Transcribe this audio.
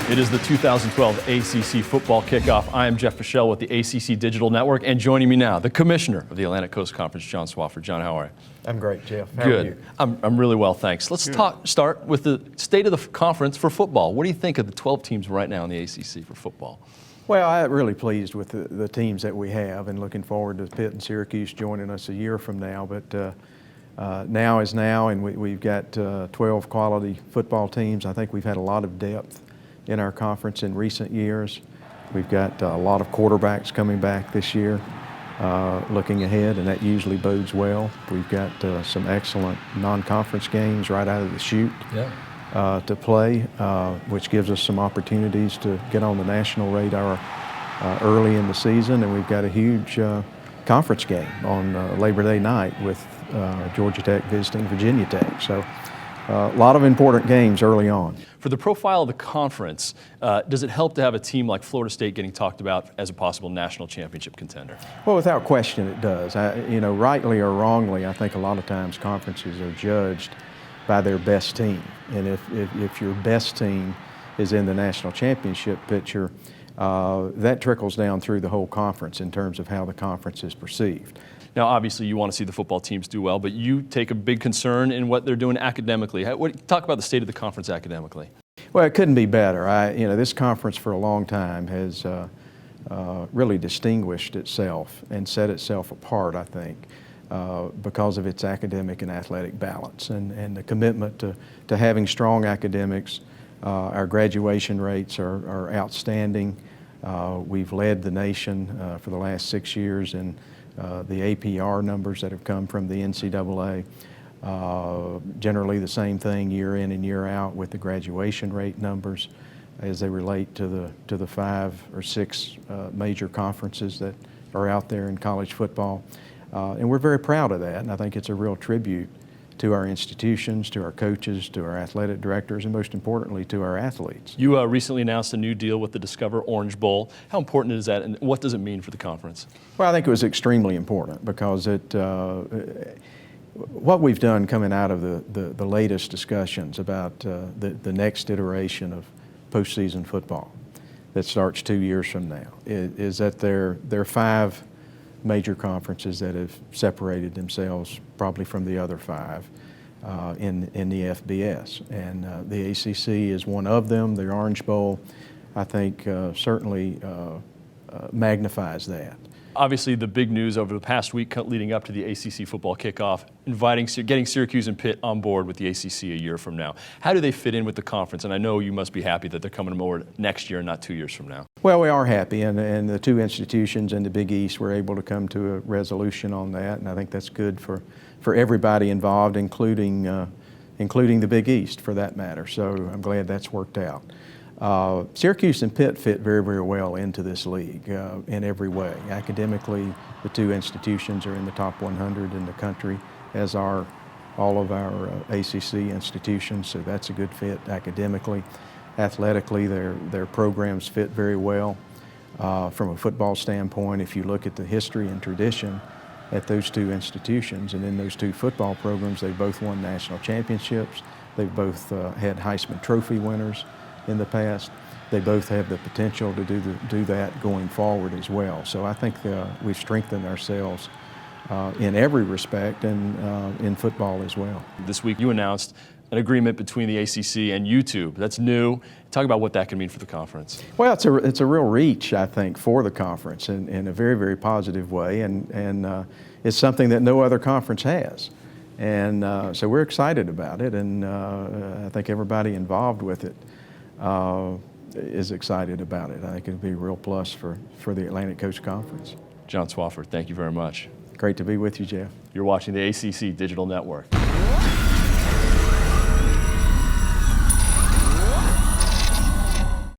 It is the 2012 ACC Football Kickoff. I am Jeff Fischel with the ACC Digital Network, and joining me now, the Commissioner of the Atlantic Coast Conference, John Swofford. John, how are you? I'm great, Jeff. How Good. are you? I'm really well, thanks. Let's start with the state of the conference for football. What do you think of the 12 teams right now in the ACC for football? Well, I'm really pleased with the teams that we have, and looking forward to Pitt and Syracuse joining us a year from now. But now is now, and we've got 12 quality football teams. I think we've had a lot of depth in our conference in recent years. We've got a lot of quarterbacks coming back this year, looking ahead, and that usually bodes well. We've got some excellent non-conference games right out of the chute to play, which gives us some opportunities to get on the national radar early in the season. And we've got a huge conference game on Labor Day night with Georgia Tech visiting Virginia Tech. So a lot of important games early on. For the profile of the conference, does it help to have a team like Florida State getting talked about as a possible national championship contender? Well, without question it does. Rightly or wrongly, I think a lot of times conferences are judged by their best team. And if your best team is in the national championship picture, that trickles down through the whole conference in terms of how the conference is perceived. Now, obviously, you want to see the football teams do well, but you take a big concern in what they're doing academically. Talk about the state of the conference academically. Well, it couldn't be better. This conference for a long time has really distinguished itself and set itself apart, I think, because of its academic and athletic balance and the commitment to having strong academics. Our graduation rates are outstanding. We've led the nation for the last 6 years in the APR numbers that have come from the NCAA. Generally the same thing year in and year out with the graduation rate numbers as they relate to the 5 or 6 major conferences that are out there in college football. And we're very proud of that, and I think it's a real tribute to our institutions, to our coaches, to our athletic directors, and most importantly, to our athletes. You recently announced a new deal with the Discover Orange Bowl. How important is that, and what does it mean for the conference? Well, I think it was extremely important because what we've done coming out of the latest discussions about the next iteration of postseason football that starts 2 years from now is that there are 5 major conferences that have separated themselves probably from the other 5 in the FBS. And the ACC is one of them. The Orange Bowl, I think, certainly magnifies that. Obviously, the big news over the past week leading up to the ACC football kickoff, getting Syracuse and Pitt on board with the ACC a year from now. How do they fit in with the conference? And I know you must be happy that they're coming aboard next year and not 2 years from now. Well, we are happy, and the 2 institutions in the Big East were able to come to a resolution on that, and I think that's good for everybody involved, including the Big East for that matter. So I'm glad that's worked out. Syracuse and Pitt fit very, very well into this league in every way. Academically, the 2 institutions are in the top 100 in the country, as are all of our ACC institutions, so that's a good fit academically. Athletically, their programs fit very well. From a football standpoint, if you look at the history and tradition at those 2 institutions and in those 2 football programs, they both won national championships. They've both had Heisman Trophy winners in the past. They both have the potential to do that going forward as well. So I think we've strengthened ourselves in every respect and in football as well. This week you announced an agreement between the ACC and YouTube. That's new. Talk about what that can mean for the conference. Well, it's a real reach, I think, for the conference in a very, very positive way, and it's something that no other conference has. And so we're excited about it, and I think everybody involved with it is excited about it. I think it'll be a real plus for the Atlantic Coast Conference. John Swofford, thank you very much. Great to be with you, Jeff. You're watching the ACC Digital Network.